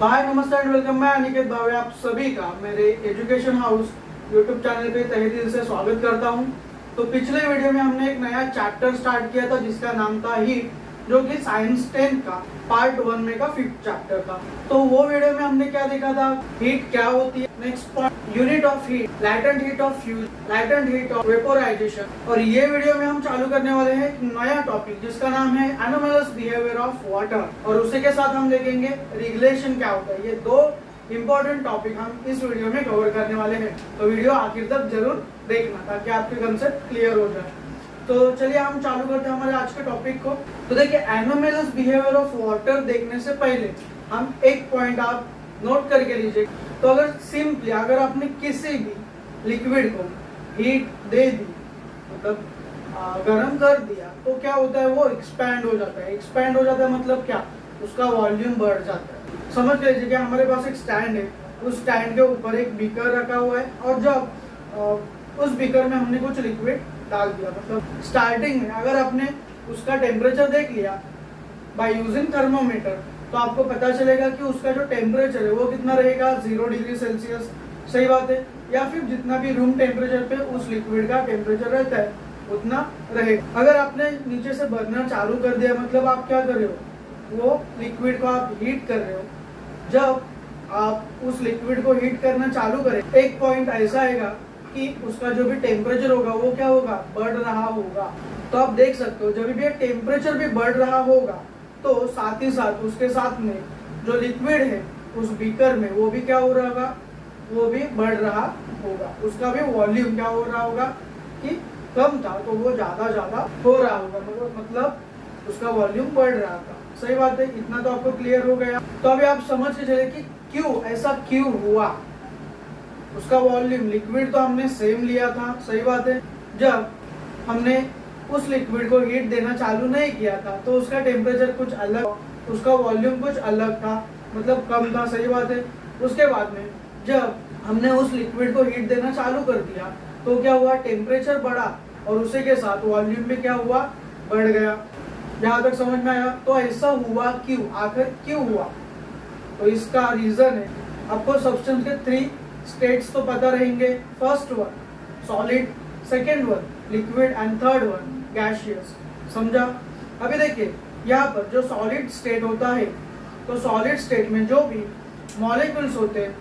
हाय नमस्ते and welcome. मैं अनिकेत भावे आप सभी का मेरे एजुकेशन हाउस यूट्यूब चैनल पे तहे दिल से स्वागत करता हूं। तो पिछले वीडियो में हमने एक नया चैप्टर स्टार्ट किया था जिसका नाम था हीट, जो कि साइंस 10 का पार्ट 1 में का 5th चैप्टर था। तो वो वीडियो में हमने क्या देखा था, हीट क्या होती है, next point unit of heat, latent heat of fusion, latent heat of vaporisation. और ये वीडियो में हम चालू करने वाले हैं एक नया टॉपिक जिसका नाम है एनोमलस बिहेवियर ऑफ वाटर, और उसी के साथ हम देखेंगे रेगुलेशन क्या होता है। ये दो इंपॉर्टेंट टॉपिक हम इस वीडियो में कवर करने वाले हैं, तो वीडियो आखिर तक जरूर देखना ताकि आपके कंसेप्ट क्लियर हो जाए। तो चलिए हम चालू करते हैं हमारे आज के टॉपिक को। तो देखिए, एनोमलस बिहेवियर ऑफ वाटर देखने से पहले हम एक पॉइंट आप नोट करके लीजिए। तो अगर सिंपली अगर आपने किसी भी लिक्विड को हीट दे दी, मतलब गर्म कर दिया, तो क्या होता है, वो एक्सपैंड हो जाता है। एक्सपैंड हो जाता है मतलब क्या, उसका वॉल्यूम बढ़ जाता है। समझ लीजिए कि हमारे पास एक स्टैंड है, उस स्टैंड के ऊपर एक बीकर रखा हुआ है, और जब उस बीकर में हमने कुछ लिक्विड डाल दिया, मतलब स्टार्टिंग में अगर आपने उसका टेम्परेचर देख लिया बाय यूजिंग थर्मोमीटर, तो आपको पता चलेगा कि उसका जो टेम्परेचर है वो कितना रहेगा, 0 डिग्री सेल्सियस। सही बात है। या फिर जितना भी रूम टेम्परेचर पे उस लिक्विड का टेम्परेचर रहता है उतना रहेगा। अगर आपने नीचे से बर्नर चालू कर दिया, मतलब आप क्या कर रहे हो, वो लिक्विड को आप हीट कर रहे हो। जब आप उस लिक्विड को हीट करना चालू करें, एक पॉइंट ऐसा आएगा कि उसका जो भी टेम्परेचर होगा वो क्या होगा, बढ़ रहा होगा। तो आप देख सकते हो जब भी टेम्परेचर भी बढ़ रहा होगा, तो साथ ही साथ उसके साथ में जो लिक्विड है उस बीकर में वो भी क्या हो रहा होगा, वो भी बढ़ रहा होगा। उसका भी वॉल्यूम क्या हो रहा होगा कि कम था तो वो ज्यादा हो रहा होगा, मतलब उसका वॉल्यूम बढ़ रहा था। सही बात है, इतना तो आपको क्लियर हो गया। तो अभी आप समझ के चले कि क्यों ऐसा क्यों हुआ। उसका वॉल्यूम, लिक्विड तो हमने सेम लिया था, सही बात है। जब हमने उस लिक्विड को हीट देना चालू नहीं किया था तो उसका टेम्परेचर कुछ अलग, उसका वॉल्यूम कुछ अलग था, मतलब कम था। सही बात है। उसके बाद में जब हमने उस लिक्विड को हीट देना चालू कर दिया तो क्या हुआ, टेम्परेचर बढ़ा और उसी के साथ वॉल्यूम भी क्या हुआ, बढ़ गया। जहां तक समझ में आया। तो ऐसा हुआ क्यों, आखिर क्यों हुआ, तो इसका रीजन है, आपको सब्सटेंस के 3 स्टेट्स तो पता रहेंगे। First one solid, second one liquid and third one gaseous. समझा। अभी देखिए यहाँ पर जो सॉलिड स्टेट होता है, तो सॉलिड स्टेट में जो भी मॉलिक्यूल्स होते हैं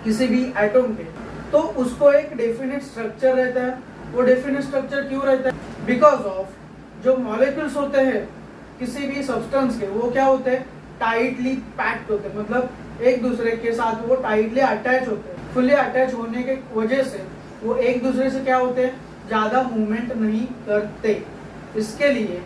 किसी भी एटम के, तो उसको एक डेफिनेट स्ट्रक्चर रहता है। वो डेफिनेट स्ट्रक्चर क्यों रहता है, बिकॉज ऑफ जो मॉलिक्यूल्स होते हैं किसी भी सब्सटेंस के, वो क्या होते हैं, टाइटली पैक्ड होते हैं, मतलब एक दूसरे के साथ वो टाइटली अटैच होते हैं। फुली अटैच होने के वजह से वो एक दूसरे से क्या होते हैं, ज्यादा मूवमेंट नहीं करते। इसके लिए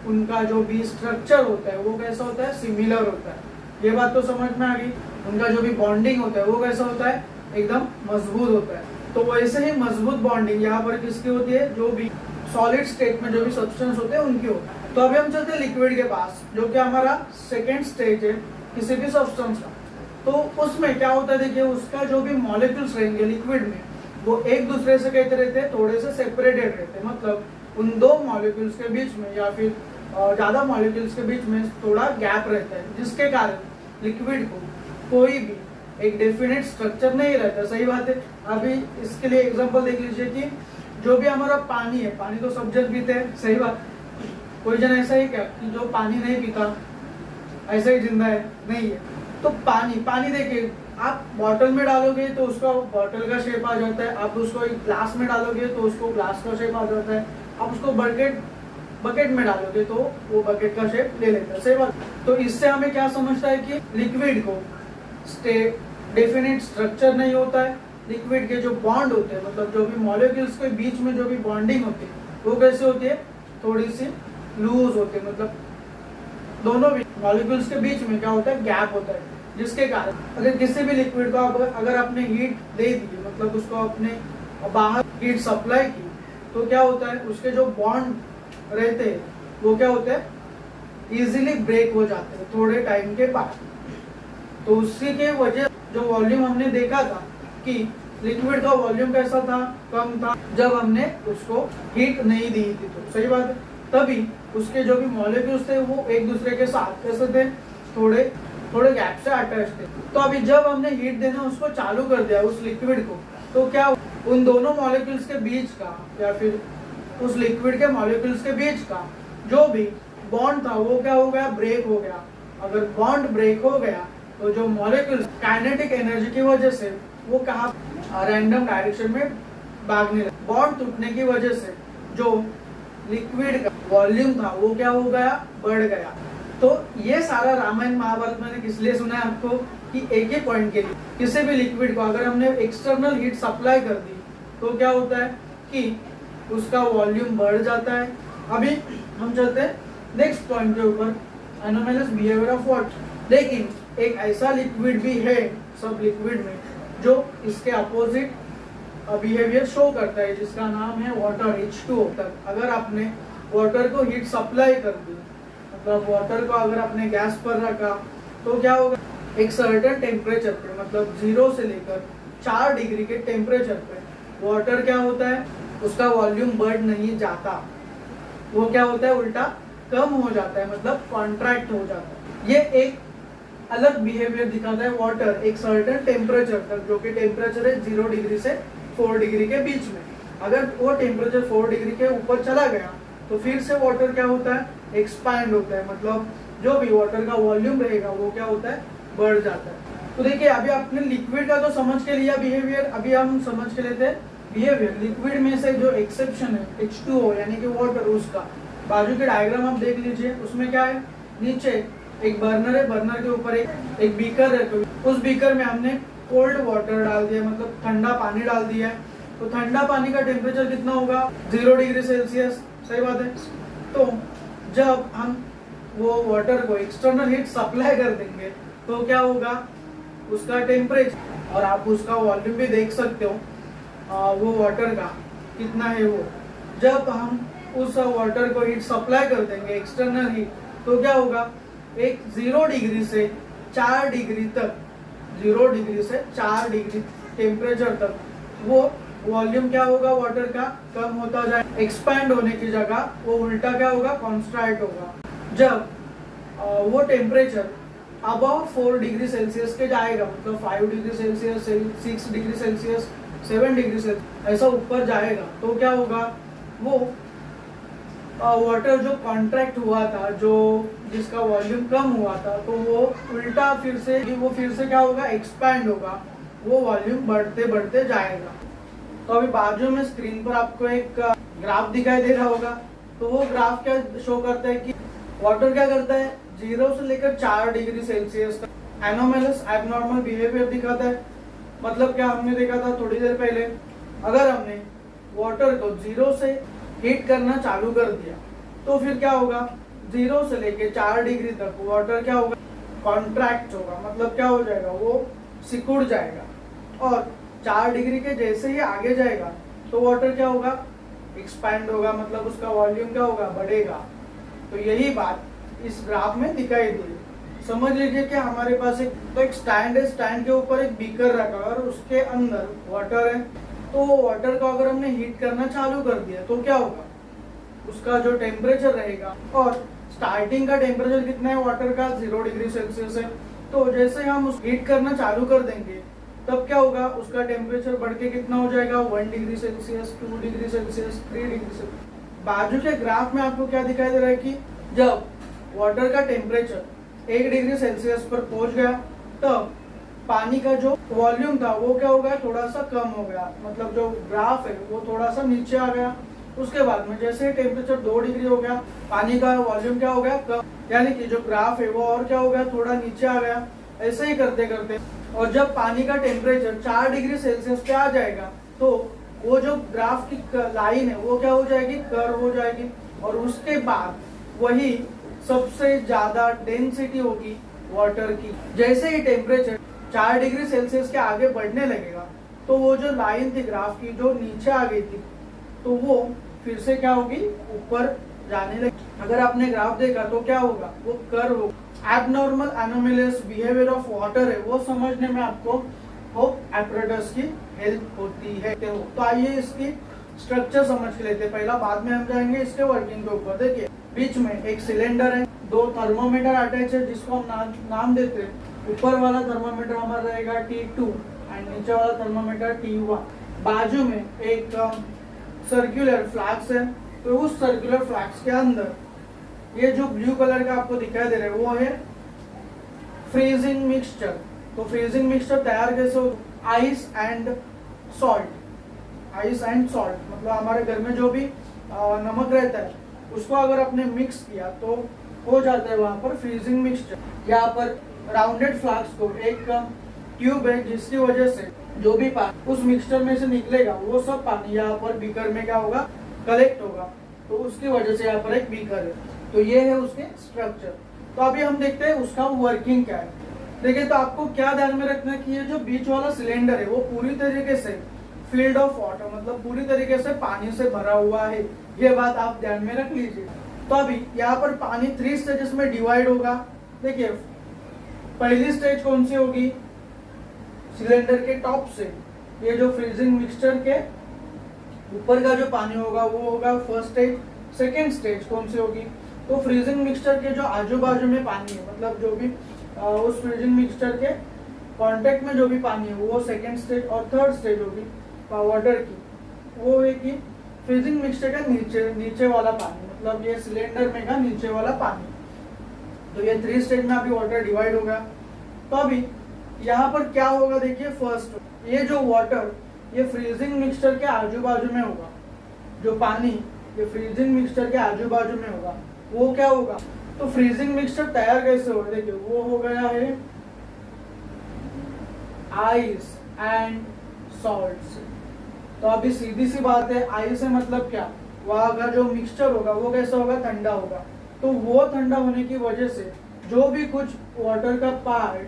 उनका जो भी स्ट्रक्चर होता है वो कैसा होता है, सिमिलर होता है। ये बात तो समझ में आ गई। उनका जो भी बॉन्डिंग होता है वो कैसा होता है, एकदम मजबूत होता है। तो वैसे ही मजबूत बॉन्डिंग यहाँ पर किसकी होती है, जो भी सॉलिड स्टेट में जो भी सब्सटेंस होते हैं उनकी होती है। तो अभी हम चलते हैं लिक्विड के पास, जो कि हमारा सेकेंड स्टेज है किसी भी सब्सटेंस का। तो उसमें क्या होता है, देखिए उसका जो भी मॉलिक्यूल्स रहेंगे लिक्विड में, वो एक दूसरे से कहते रहते हैं, थोड़े से सेपरेटेड रहते हैं। मतलब उन दो मॉलिक्यूल्स के बीच में या फिर ज्यादा मॉलिक्यूल्स के बीच में थोड़ा गैप रहता है, जिसके कारण लिक्विड को कोई भी एक डेफिनेट स्ट्रक्चर नहीं रहता। सही बात है। अभी इसके लिए एग्जांपल देख लीजिए कि जो भी हमारा पानी है, पानी तो सब जन पीते हैं, सही बात। कोई जन ऐसा है क्या कि जो पानी नहीं पीता, ऐसा ही जिंदा है, नहीं है। तो पानी देखिए, आप बॉटल में डालोगे तो उसका बॉटल का शेप आ जाता है, आप उसको एक ग्लास में डालोगे तो उसको ग्लास का शेप आ जाता है, आप उसको बकेट में डालोगे तो वो बकेट का शेप ले लेता है। सही बात। तो इससे हमें क्या समझता है कि लिक्विड को डेफिनेट स्ट्रक्चर नहीं होता है। लिक्विड के जो बॉन्ड होते हैं, मतलब जो भी मॉलिक्यूल्स के बीच में जो भी बॉन्डिंग होती है वो कैसे होती है, थोड़ी सी लूज होती है। मतलब दोनों भी मॉलिक्यूल्स के बीच में क्या होता है, गैप होता है, जिसके कारण अगर किसी भी लिक्विड को अगर आपने हीट दे दी, मतलब उसको आपने बाहर हीट सप्लाई की, तो क्या होता है, उसके जो बॉन्ड रहते हैं वो क्या होते हैं, इजीली ब्रेक हो जाते हैं थोड़े टाइम के बाद। तो उसी के वजह जो वॉल्यूम हमने देखा था कि लिक्विड का वॉल्यूम कैसा था, कम था, जब हमने उसको हीट नहीं दी थी। तो सही बात है। तभी उसके जो भी मॉलिक्यूल्स थे वो एक दूसरे के साथ कैसे थे, थोड़े थोड़े गैप से अटैच थे। तो अभी जब हमने हीट देना उसको चालू कर दिया उस लिक्विड को, तो क्या उन दोनों मॉलिक्यूल्स के बीच का या फिर उस लिक्विड के मॉलिक्यूल्स के बीच का जो भी बॉन्ड था वो क्या हो गया, ब्रेक हो गया। अगर बॉन्ड ब्रेक हो गया तो जो मॉलिक्यूल्स काइनेटिक एनर्जी की वजह से वो कहाँ रैंडम डायरेक्शन में भागने लगे। बॉन्ड टूटने की वजह से जो लिक्विड का वॉल्यूम था वो क्या हो गया, बढ़ गया। तो ये सारा रामायण महाभारत मैंने किस लिए सुना है आपको कि एक ही पॉइंट के लिए किसी भी लिक्विड को अगर हमने एक्सटर्नल हीट सप्लाई कर दी तो क्या होता है कि उसका वॉल्यूम बढ़ जाता है। अभी हम चलते हैं नेक्स्ट पॉइंट के ऊपर, एनोमलस बिहेवियर ऑफ वाटर। लेकिन एक ऐसा लिक्विड भी है सब लिक्विड में जो इसके अपोजिट बिहेवियर शो करता है, जिसका नाम है वाटर, H2O। अगर आपने वाटर को हीट सप्लाई कर दी, मतलब वाटर को अगर आपने गैस पर रखा तो क्या होगा, एक सर्टेन टेम्परेचर पे, मतलब 0 से लेकर 4 डिग्री के टेम्परेचर पे वाटर क्या होता है, उसका वॉल्यूम बढ़ नहीं जाता, वो क्या होता है उल्टा कम हो जाता है, मतलब कॉन्ट्रैक्ट हो जाता है। ये एक अलग बिहेवियर दिखाता है वाटर एक सर्टेन टेम्परेचर तक, जो कि टेम्परेचर है 0 डिग्री से 4 डिग्री के बीच में। अगर वो टेम्परेचर 4 डिग्री के ऊपर चला गया तो फिर से वाटर क्या होता है, एक्सपैंड होता है, मतलब जो भी वाटर का वॉल्यूम रहेगा वो क्या होता है, बढ़ जाता है। तो देखिए अभी आपने लिक्विड का तो समझ के लिया बिहेवियर, अभी हम समझ के लेते हैं बिहेवियर लिक्विड में से जो एक्सेप्शन है H2O यानी कि वाटर, उसका बाजू के डायग्राम आप देख लीजिए। उसमें क्या है, नीचे एक बर्नर है, बर्नर के ऊपर एक बीकर है, तो उस बीकर में हमने कोल्ड वाटर डाल दिया, मतलब ठंडा पानी डाल दिया है। तो ठंडा पानी का टेम्परेचर कितना होगा, 0 डिग्री सेल्सियस, सही बात है। तो जब हम वो वाटर को एक्सटर्नल हीट सप्लाई कर देंगे तो क्या होगा, उसका टेम्परेचर, और आप उसका वॉल्यूम भी देख सकते हो वो वाटर का कितना है वो। जब हम उस वाटर को हीट सप्लाई कर देंगे एक्सटर्नल हीट तो क्या होगा, एक 0 डिग्री से 4 डिग्री तक, 0 डिग्री से 4 डिग्री टेम्परेचर तक वो वॉल्यूम क्या होगा वाटर का, कम होता जाए, एक्सपैंड होने की जगह वो उल्टा क्या होगा, कॉन्स्ट्रैक्ट होगा। जब वो टेम्परेचर अबव 4 डिग्री सेल्सियस के जाएगा, मतलब 5 degree Celsius, 6 degree Celsius, 7 degree Celsius ऐसा ऊपर जाएगा तो क्या होगा, वो वाटर जो कॉन्ट्रैक्ट हुआ था, जो जिसका वॉल्यूम कम हुआ था, तो वो उल्टा फिर से क्या होगा, एक्सपैंड होगा, वो वॉल्यूम बढ़ते बढ़ते जाएगा। तो अभी बाजू में स्क्रीन पर आपको एक ग्राफ दिखाई दे रहा होगा। तो वो ग्राफ क्या शो करता है कि वाटर क्या करता है, 0 से लेकर 4 डिग्री सेल्सियस तक एनोमलस एबनॉर्मल बिहेवियर दिखाता है। मतलब क्या हमने देखा था थोड़ी देर पहले, अगर हमने वाटर को 0 से हीट करना चालू कर दिया तो फिर क्या होगा, 0 से लेके 4 डिग्री तक वाटर क्या होगा, कॉन्ट्रैक्ट होगा, मतलब क्या हो जाएगा, वो सिकुड़ जाएगा। और 4 डिग्री के जैसे ही आगे जाएगा तो वाटर क्या होगा, एक्सपैंड होगा, मतलब उसका वॉल्यूम क्या होगा, बढ़ेगा। तो यही बात इस ग्राफ में दिखाई दे रही। समझ लीजिए कि हमारे पास एक स्टैंड है, स्टैंड के ऊपर एक बीकर रखा है और उसके अंदर वाटर है। तो वाटर को अगर हमने हीट करना चालू कर दिया तो क्या होगा, उसका जो टेम्परेचर रहेगा, और स्टार्टिंग का टेम्परेचर कितना है वाटर का, 0 डिग्री सेल्सियस है। तो जैसे हम उस हीट करना चालू कर देंगे तब क्या होगा, उसका टेम्परेचर बढ़ के कितना हो जाएगा, 1 degree Celsius, 2 degree Celsius, 3 degree Celsius. बाजू के ग्राफ में आपको क्या दिखाई दे रहा है कि जब वाटर का टेम्परेचर 1 डिग्री सेल्सियस पर पहुंच गया तब पानी का जो वॉल्यूम था वो क्या हो गया, थोड़ा सा कम हो गया, मतलब जो ग्राफ है वो थोड़ा सा नीचे आ गया। उसके बाद में जैसे टेम्परेचर 2 डिग्री हो गया, पानी का वॉल्यूम क्या हो गया, कम, यानी कि जो ग्राफ है वो और क्या हो गया, थोड़ा नीचे आ गया। ऐसे ही करते करते, और जब पानी का टेम्परेचर 4 डिग्री सेल्सियस पे आ जाएगा तो वो जो ग्राफ की लाइन है वो क्या हो जाएगी, कर्व हो जाएगी। और उसके बाद वही सबसे ज्यादा डेंसिटी होगी वाटर की। जैसे ही टेम्परेचर 4 डिग्री सेल्सियस के आगे बढ़ने लगेगा तो वो जो लाइन थी ग्राफ की जो नीचे आ गई थी तो वो फिर से क्या होगी, ऊपर जाने लगी। अगर आपने ग्राफ देखा तो क्या होगा, वो कर्व होगा। Abnormal anomalous behaviour of water है वो समझने में आपको होप एपरेटस की हेल्प होती है। तो आइए इसकी स्ट्रक्चर समझ के लेते हैं पहला, बाद में हम जाएंगे इसके वर्किंग के ऊपर। देखिए बीच में एक सिलेंडर है, 2 थर्मोमीटर अटैच है जिसको हम नाम देते हैं ऊपर वाला थर्मामीटर हमारा रहेगा T2 एंड नीचे वाला थर्मामीटर T1। बाजू में एक सर्कुलर फ्लैक्स है, तो उस सर्कुलर फ्लैक्स के अंदर ये जो ब्लू कलर का आपको दिखाई दे रहा है वो है फ्रीजिंग मिक्सचर। तो फ्रीजिंग मिक्सचर तैयार कैसे हो? Ice and salt. Ice and salt मतलब हमारे घर में जो भी नमक रहता है उसको अगर आपने मिक्स किया तो हो जाता है वहां पर फ्रीजिंग मिक्सचर। यहाँ पर राउंडेड फ्लास्क को एक ट्यूब है जिसकी वजह से जो भी पानी उस मिक्सचर में से निकलेगा वो सब पानी यहाँ पर बीकर में क्या होगा? कलेक्ट होगा। तो उसकी वजह से यहाँ पर एक बीकर है। तो ये है उसके स्ट्रक्चर। तो अभी हम देखते हैं उसका वर्किंग क्या है। देखिए, तो आपको क्या ध्यान में रखना है कि ये जो बीच वाला सिलेंडर है वो पूरी तरीके से फील्ड ऑफ वाटर मतलब पूरी तरीके से पानी से भरा हुआ है। ये बात आप ध्यान में रख लीजिए। तो अभी यहाँ पर पानी 3 स्टेजेस में डिवाइड होगा। देखिए, पहली स्टेज कौन सी होगी? सिलेंडर के टॉप से ये जो फ्रीजिंग मिक्सचर के ऊपर का जो पानी होगा वो होगा फर्स्ट स्टेज। सेकेंड स्टेज कौन सी होगी? तो फ्रीजिंग मिक्सचर के जो आजू बाजू में पानी है मतलब जो भी उस फ्रीजिंग मिक्सचर के कांटेक्ट में जो भी पानी है वो सेकेंड स्टेज। और थर्ड स्टेज होगी वाटर की, वो है कि फ्रीजिंग मिक्सचर का नीचे वाला पानी मतलब ये सिलेंडर में का नीचे वाला पानी। तो ये 3 स्टेज में अभी वाटर डिवाइड होगा। तो अभी यहाँ पर क्या होगा? देखिए, फर्स्ट ये जो वाटर ये फ्रीजिंग मिक्सचर के आजू बाजू में होगा। जो पानी ये फ्रीजिंग मिक्सचर के आजू बाजू में होगा वो क्या होगा? तो फ्रीजिंग मिक्सचर तैयार कैसे होगा? देखिए, वो हो गया है आइस एंड सॉल्ट से। तो अभी सीधी सी बात है, आइस है मतलब क्या? वहां का जो मिक्सचर होगा वो कैसा होगा? ठंडा होगा। तो वो ठंडा होने की वजह से जो भी कुछ वाटर का पार्ट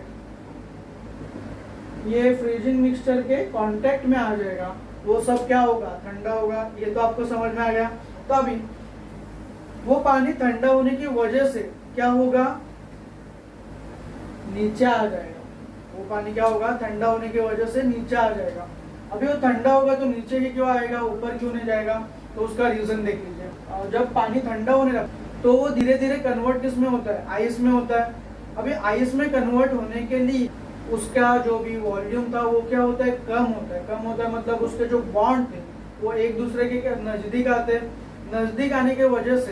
ये फ्रीजिंग मिक्सचर के कांटेक्ट में आ जाएगा वो सब क्या होगा? ठंडा होगा। ये तो आपको समझ में आ गया। तो अभी वो पानी ठंडा होने की वजह से क्या होगा? नीचे आ जाएगा। वो पानी क्या होगा? ठंडा होने की वजह से नीचे आ जाएगा। अभी वो ठंडा होगा तो नीचे ही क्यों आएगा, ऊपर क्यों नहीं जाएगा? तो उसका रीजन देख लीजिए। और जब पानी ठंडा होने लगता तो वो धीरे धीरे कन्वर्ट किस में होता है? आइस में होता है। अभी आइस में कन्वर्ट होने के लिए उसका जो भी वॉल्यूम था वो क्या होता है? कम होता है। कम होता है मतलब उसके जो बॉन्ड थे वो एक दूसरे के नजदीक आते हैं। नजदीक आने की वजह से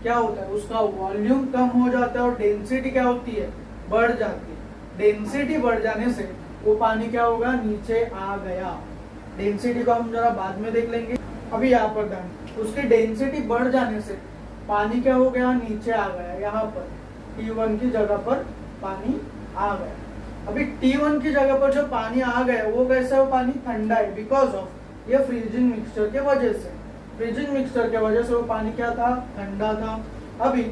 क्या होता है? उसका वॉल्यूम कम हो जाता है और डेंसिटी क्या होती है? बढ़ जाती है। डेंसिटी बढ़ जाने से वो पानी क्या होगा? नीचे आ गया। डेंसिटी को हम जरा बाद में देख लेंगे। अभी यहाँ पर ध्यान, उसकी डेंसिटी बढ़ जाने से पानी क्या हो गया? नीचे आ गया। यहाँ पर T1 की जगह पर पानी आ गया। अभी T1 की जगह पर जो पानी आ गया वो कैसा है? पानी ठंडा है बिकॉज ऑफ ये फ्रीजिंग मिक्सचर के वजह से। फ्रीजिंग मिक्सचर के वजह से वो पानी क्या था? ठंडा था। अभी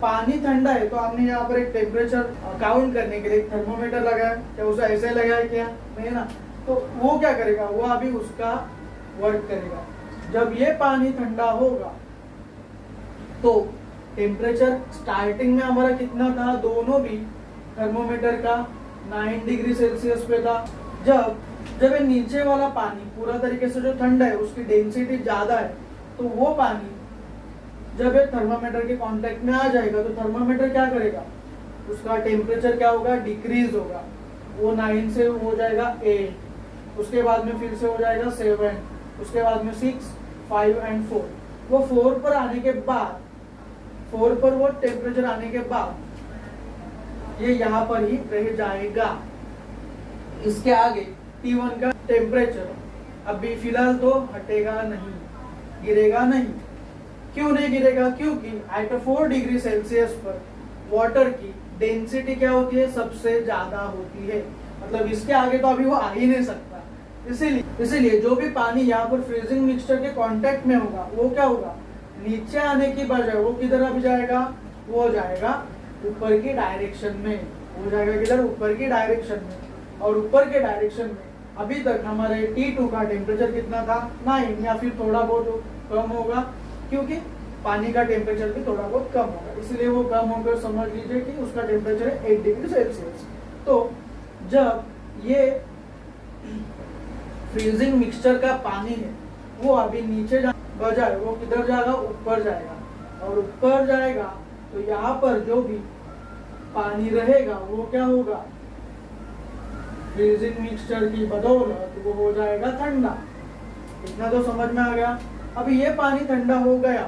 पानी ठंडा है तो हमने यहाँ पर एक टेम्परेचर काउंट करने के लिए एक थर्मोमीटर लगाया। क्या उसे ऐसे लगाया? क्या नहीं ना। तो वो क्या करेगा? वो अभी उसका वर्क करेगा। जब ये पानी ठंडा होगा तो टेम्परेचर स्टार्टिंग में हमारा कितना था? दोनों भी थर्मोमीटर का 9 डिग्री सेल्सियस पे था। जब ये नीचे वाला पानी पूरा तरीके से जो ठंडा है उसकी डेंसिटी ज्यादा है तो वो पानी जब ये थर्मामीटर के कांटेक्ट में आ जाएगा तो थर्मामीटर क्या करेगा? उसका टेम्परेचर क्या होगा? डिक्रीज होगा। वो 9 से हो जाएगा 8, उसके बाद में फिर से हो जाएगा 7, उसके बाद में 6, 5 एंड 4। वो 4 पर आने के बाद 4 पर वो टेम्परेचर आने के बाद ये यहाँ पर ही रह जाएगा। इसके आगे T1 का टेम्परेचर अभी फिलहाल तो हटेगा नहीं, गिरेगा नहीं। क्यों नहीं गिरेगा? क्योंकि एट 4 डिग्री सेल्सियस पर वाटर की डेंसिटी क्या होती है? सबसे ज्यादा होती है। मतलब इसके आगे तो अभी वो आ ही नहीं सकता। इसीलिए जो भी पानी यहाँ पर फ्रीजिंग मिक्सचर के कांटेक्ट में होगा वो क्या होगा? नीचे आने की बजाय वो किधर अभी जाएगा? वो जाएगा ऊपर की डायरेक्शन में। वो जाएगा किधर? ऊपर की डायरेक्शन में। और ऊपर के डायरेक्शन में अभी तक हमारे T2 का टेम्परेचर कितना था? 9 या फिर थोड़ा बहुत कम होगा क्योंकि पानी का टेम्परेचर भी थोड़ा बहुत कम होगा। इसलिए वो कम होकर समझ लीजिए कि उसका टेम्परेचर है 8 डिग्री सेल्सियस। तो जब ये फ्रीजिंग मिक्सचर का पानी है वो अभी नीचे बजाय वो किधर जाएगा? ऊपर जाएगा। और ऊपर जाएगा तो यहाँ पर जो भी पानी रहेगा वो क्या होगा? फ्रीजिंग मिक्सचर की बदौलत वो हो जाएगा ठंडा। इतना तो समझ में आ गया। अभी ये पानी ठंडा हो गया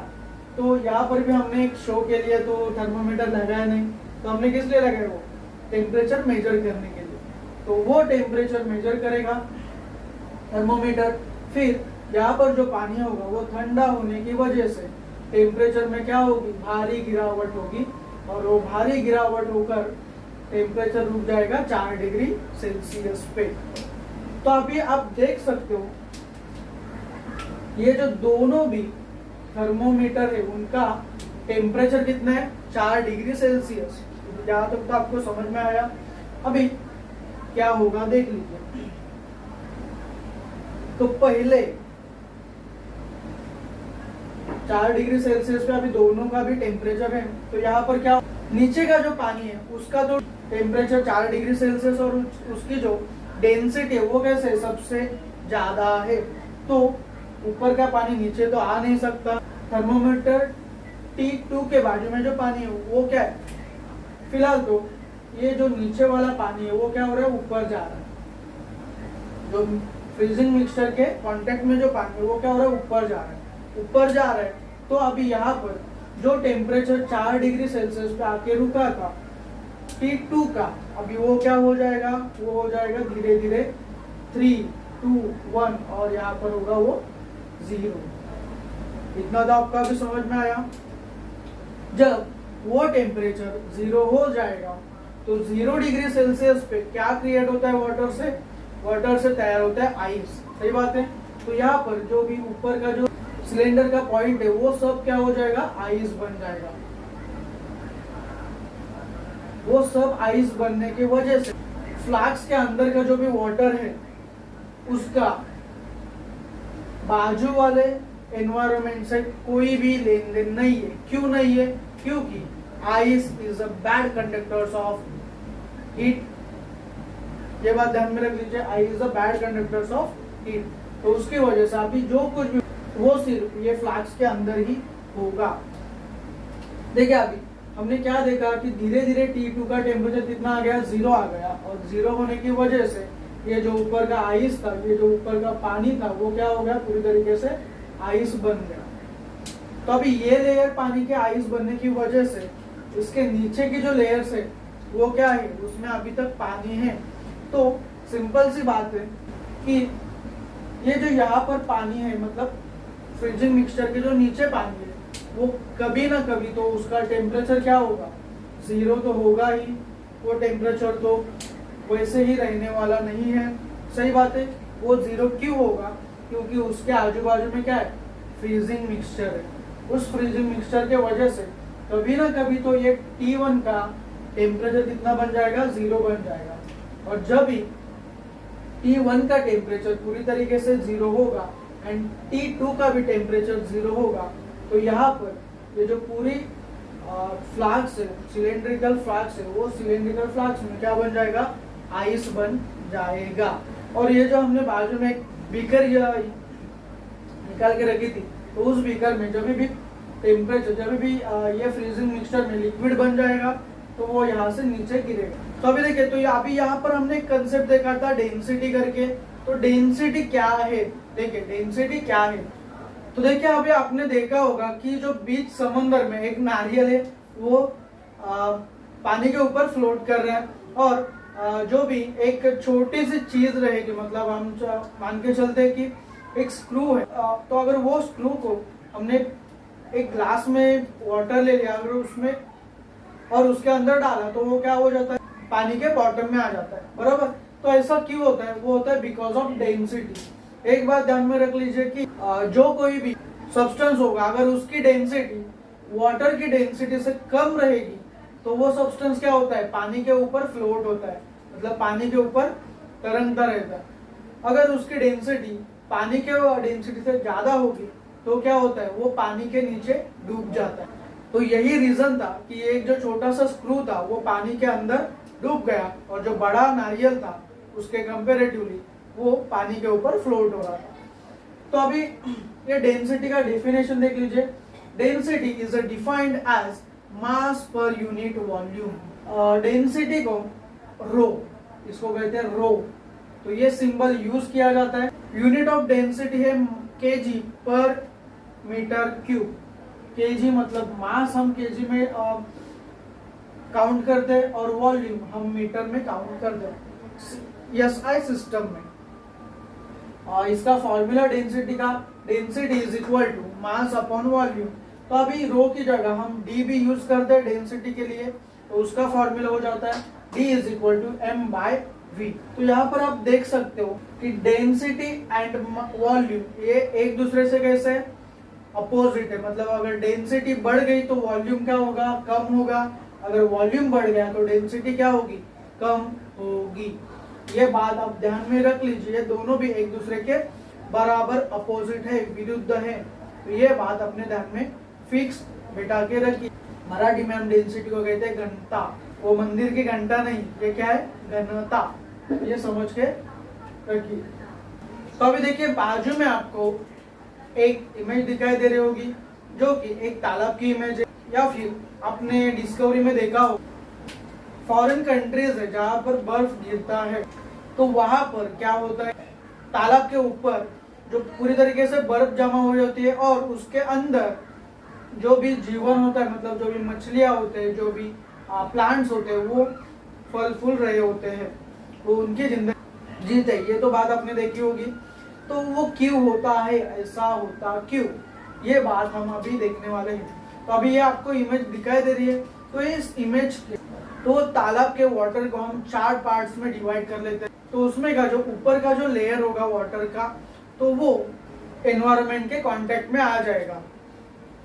तो यहाँ पर भी हमने एक शो के लिए तो थर्मोमीटर लगाया नहीं, तो हमने किस लिए लगाया, वो टेम्परेचर मेजर करने के लिए। तो वो टेम्परेचर मेजर करेगा थर्मोमीटर। फिर यहाँ पर जो पानी होगा वो ठंडा होने की वजह से टेम्परेचर में क्या होगी, भारी गिरावट होगी, और वो भारी गिरावट होकर टेम्परेचर रुक जाएगा 4 डिग्री सेल्सियस पे। तो अभी आप देख सकते हो ये जो दोनों भी थर्मोमीटर है उनका टेम्परेचर कितना है, 4 डिग्री सेल्सियस। यहाँ तक तो आपको समझ में आया। अभी क्या होगा देख लीजिए। तो पहले 4 डिग्री सेल्सियस पे अभी दोनों का भी टेम्परेचर है, तो यहाँ पर क्या, नीचे का जो पानी है उसका तो टेम्परेचर 4 डिग्री सेल्सियस और उसकी जो डेंसिटी है वो कैसे सबसे ज्यादा है, तो ऊपर का पानी नीचे तो आ नहीं सकता। थर्मोमीटर T2 के बाजू में जो पानी है वो क्या है, फिलहाल तो ये जो नीचे वाला पानी है वो क्या हो रहा है, ऊपर जा रहा है। जो फ्रीजिंग मिक्सचर के कांटेक्ट में जो पानी है वो क्या हो रहा है, ऊपर जा रहा है, ऊपर जा रहा है। तो अभी यहाँ पर जो टेम्परेचर 4 डिग्री सेल्सियस पे आके रुका था T2 का, अभी वो क्या हो जाएगा, वो हो जाएगा धीरे धीरे 3, 2, 1 और यहाँ पर होगा वो 0। इतना तो आपका भी समझ में आया। जब वो टेम्परेचर 0 हो जाएगा तो 0 डिग्री सेल्सियस पे क्या क्रिएट होता है, वाटर से तैयार होता है आइस। सही बात है। तो यहाँ पर जो भी ऊपर का जो सिलेंडर का पॉइंट है वो सब क्या हो जाएगा, आइस बन जाएगा। वो सब आइस बनने की वजह से फ्लास्क के अंदर का जो भी वाटर है उसका बाजू वाले एनवायरनमेंट से कोई भी लेन देन नहीं है। क्यों नहीं है, क्योंकि ice is a bad conductors of heat. ये बात ध्यान में रख लीजिए, ice is a bad conductors of heat. तो उसकी वजह से अभी जो कुछ भी वो सिर्फ ये फ्लास्क के अंदर ही होगा। देखिए अभी हमने क्या देखा कि धीरे धीरे T2 का टेम्परेचर कितना आ गया, 0 आ गया, और 0 होने की वजह से ये जो ऊपर का आइस था, ये जो ऊपर का पानी था वो क्या हो गया, पूरी तरीके से आइस बन गया। तो अभी ये लेयर पानी के आइस बनने की वजह से इसके नीचे की जो लेयर्स है वो क्या है, उसमें अभी तक पानी है। तो सिंपल सी बात है कि ये जो यहाँ पर पानी है, मतलब फ्रीजिंग मिक्सचर के जो नीचे पानी है वो कभी ना कभी तो उसका टेम्परेचर क्या होगा, 0 तो होगा ही। वो टेम्परेचर तो वैसे ही रहने वाला नहीं है। सही बात है। वो 0 क्यों होगा, क्योंकि उसके आजू बाजू में क्या है, फ्रीजिंग मिक्सचर है। उस फ्रीजिंग मिक्सचर के वजह से कभी ना कभी तो ये T1 का टेम्परेचर कितना बन जाएगा, 0 बन जाएगा। और जब भी T1 का टेम्परेचर पूरी तरीके से 0 होगा एंड T2 का भी टेम्परेचर 0 होगा, तो यहाँ पर ये जो पूरी फ्लास्क है, सिलेंड्रिकल फ्लास्क है, वो सिलेंड्रिकल फ्लास्क में क्या बन जाएगा, आइस बन जाएगा। और ये जो हमने बाजू में एक बीकर निकाल के रखी थी, तो उस बीकर में जब भी टेम्परेचर, जब भी ये फ्रीजिंग मिक्सचर में लिक्विड बन जाएगा तो वो यहाँ से नीचे गिरेगा। तो अभी देखिए, तो अभी यहाँ पर हमने एक कंसेप्ट देखा था डेंसिटी करके। तो डेंसिटी क्या है, देखिए डेंसिटी क्या है। तो देखिए अभी आपने देखा होगा कि जो बीच समुद्र में एक नारियल है वो पानी के ऊपर फ्लोट कर रहा है, और जो भी एक छोटी सी चीज रहेगी, मतलब हम मान के चलते हैं कि एक स्क्रू है, तो अगर वो स्क्रू को हमने एक ग्लास में वाटर ले लिया अगर उसमें और उसके अंदर डाला, तो वो क्या हो जाता है, पानी के बॉटम में आ जाता है, बराबर। तो ऐसा क्यों होता है, वो होता है बिकॉज ऑफ डेंसिटी। एक बात ध्यान में रख लीजिए कि जो कोई भी सब्सटेंस होगा, अगर उसकी डेंसिटी वाटर की डेंसिटी से कम रहेगी तो वो सब्सटेंस क्या होता है, पानी के ऊपर फ्लोट होता है, मतलब पानी के ऊपर तरंगता रहता है। अगर उसकी डेंसिटी पानी के डेंसिटी से ज्यादा होगी तो क्या होता है, वो पानी के नीचे डूब जाता है। तो यही रीजन था कि एक जो छोटा सा स्क्रू था वो पानी के अंदर डूब गया, और जो बड़ा नारियल था उसके कंपेरेटिवली वो पानी के ऊपर फ्लोट हो रहा था। तो अभी ये डेंसिटी का डेफिनेशन देख लीजिए। Density is defined as mass per unit volume. Density को रो इसको कहते हैं रो। तो ये सिंबल यूज किया जाता है। यूनिट ऑफ डेंसिटी है केजी पर मीटर क्यूब। केजी मतलब मास हम केजी में काउंट करते हैं और वॉल्यूम हम मीटर में काउंट करते हैं एसआई सिस्टम में। और इसका फॉर्मूला डेंसिटी का, density is equal to mass upon volume. तो अभी रो की जगह हम डी भी यूज करते हैं डेंसिटी के लिए, तो उसका फॉर्मूला हो जाता है D is equal to M by V. तो यहाँ पर आप देख सकते हो कि डेंसिटी एंड वॉल्यूम ये एक दूसरे से कैसे अपोजिट है। मतलब अगर डेंसिटी बढ़ गई तो वॉल्यूम क्या होगा, कम होगा। अगर वॉल्यूम बढ़ गया तो डेंसिटी क्या होगी, कम होगी। ये बात आप ध्यान में रख लीजिए, दोनों भी एक दूसरे के बराबर अपोजिट है, विरुद्ध है। तो ये बात अपने ध्यान में फिक्स बिठा के रखिए। मराठी में हम डेंसिटी को कहते हैं घनता। वो मंदिर की घंटा नहीं, ये क्या है, घनता। ये समझ के रखिए। तो अभी देखिए बाजू में आपको एक इमेज दिखाई दे रही होगी जो कि एक तालाब की इमेज है, या फिर आपने डिस्कवरी में देखा हो फॉरेन कंट्रीज है जहाँ पर बर्फ गिरता है, तो वहां पर क्या होता है, तालाब के ऊपर जो पूरी तरीके से बर्फ जमा हुई होती है और उसके अंदर जो भी जीवन होता है, मतलब जो भी मछलियां होते हैं, जो भी प्लांट्स होते हैं, वो फल फूल रहे होते हैं, वो उनकी जिंदगी जीते। ये तो बात आपने देखी होगी। तो वो क्यों होता है, ऐसा होता क्यों, ये बात हम अभी देखने वाले हैं। तो अभी ये आपको इमेज दिखाई दे रही है। तो इस इमेज के तो तालाब के वाटर को हम 4 पार्ट्स में डिवाइड कर लेते हैं। तो उसमें का जो ऊपर का जो लेयर होगा वाटर का, तो वो एनवायरनमेंट के कांटेक्ट में आ जाएगा।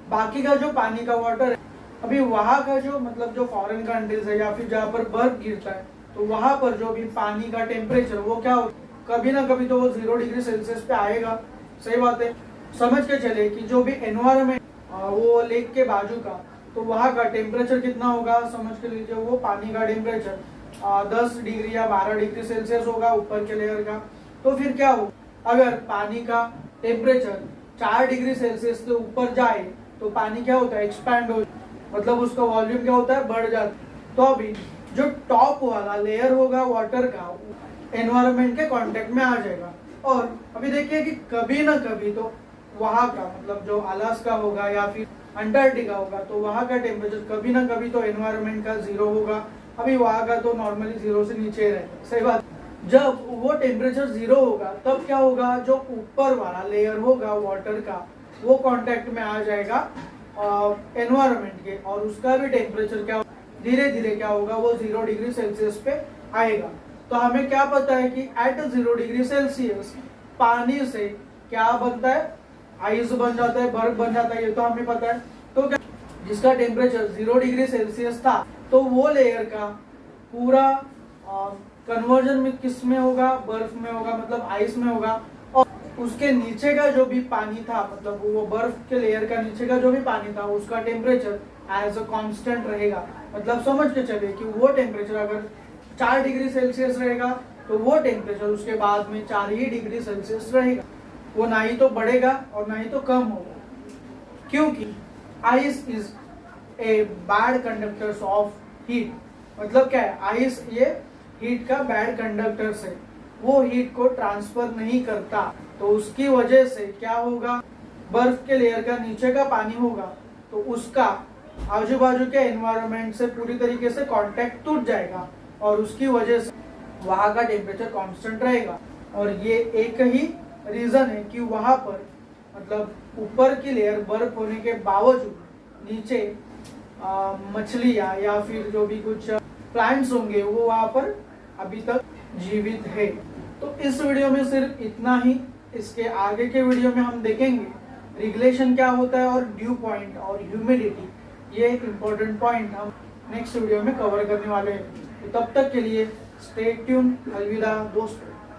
बाकी का जो पानी का वाटर है, अभी वहां का जो मतलब जो फॉरेन कंट्रीज है या फिर जहाँ पर बर्फ गिरता है, तो वहां पर जो भी पानी का टेम्परेचर वो क्या हो, कभी ना कभी तो वो 0 डिग्री सेल्सियस पे आएगा। सही बात है। समझ के चले कि जो भी एनवायरनमेंट वो लेक के बाजू का, तो वहां का टेम्परेचर कितना होगा, समझ के लीजिए वो पानी का टेम्परेचर 10 डिग्री या 12 डिग्री सेल्सियस होगा ऊपर के लेयर का। तो फिर क्या हो, अगर पानी का टेम्परेचर 4 डिग्री सेल्सियस से ऊपर जाए तो पानी क्या होता है, एक्सपैंड हो, मतलब उसका वॉल्यूम क्या होता है, बढ़ जाता है। तो अभी जो टॉप वाला लेयर होगा वाटर का, एनवायरनमेंट के कांटेक्ट में आ जाएगा। और अभी देखिए कि कभी ना कभी तो वहां का मतलब जो अलास्का होगा या फिर अंटार्कटिका होगा, तो वहां का टेम्परेचर कभी ना कभी तो एनवायरनमेंट का 0 होगा। अभी वहां का तो नॉर्मली 0 से नीचे रहता है। सही बात। जब वो टेम्परेचर 0 होगा तब क्या होगा, जो ऊपर वाला लेयर होगा वाटर का, वो कांटेक्ट में आ जाएगा एनवायरनमेंट के, और उसका भी टेम्परेचर क्या धीरे धीरे क्या होगा, वो 0 डिग्री सेल्सियस पे आएगा। तो हमें क्या पता है कि एट 0 डिग्री सेल्सियस पानी से क्या बनता है, आइस बन जाता है, बर्फ बन जाता है, ये तो हमें पता है। तो क्या जिसका टेम्परेचर 0 डिग्री सेल्सियस था, तो वो लेयर का पूरा कन्वर्जन में किस में होगा, बर्फ में होगा, मतलब आइस में होगा। और उसके नीचे का जो भी पानी था, मतलब वो बर्फ के लेयर का नीचे का जो भी पानी था, उसका टेम्परेचर एज अ कांस्टेंट रहेगा। मतलब समझ के चलिए कि वो टेम्परेचर अगर 4 डिग्री सेल्सियस रहेगा, तो वो टेम्परेचर उसके बाद में 4 ही डिग्री सेल्सियस रहेगा। वो ना ही तो बढ़ेगा और ना ही तो कम होगा, क्योंकि ice is a bad conductors of heat. मतलब क्या है, आइस ये हीट का बैड कंडक्टर्स है, वो हीट को ट्रांसफर नहीं करता। तो उसकी वजह से क्या होगा, बर्फ के लेयर का नीचे का पानी होगा, तो उसका आजू बाजू के एनवायरनमेंट से पूरी तरीके से कांटेक्ट टूट जाएगा, और उसकी वजह से वहां का टेम्परेचर कांस्टेंट रहेगा। और ये एक ही रीजन है कि वहां पर मतलब ऊपर की लेयर बर्फ होने के बावजूद नीचे मछलियां या फिर जो भी कुछ प्लांट्स होंगे वो वहां पर अभी तक जीवित है। तो इस वीडियो में सिर्फ इतना ही। इसके आगे के वीडियो में हम देखेंगे रिगुलेशन क्या होता है और ड्यू पॉइंट और ह्यूमिडिटी, ये एक इम्पोर्टेंट पॉइंट हम नेक्स्ट वीडियो में कवर करने वाले हैं। तो तब तक के लिए स्टे ट्यून। अलविदा दोस्तों।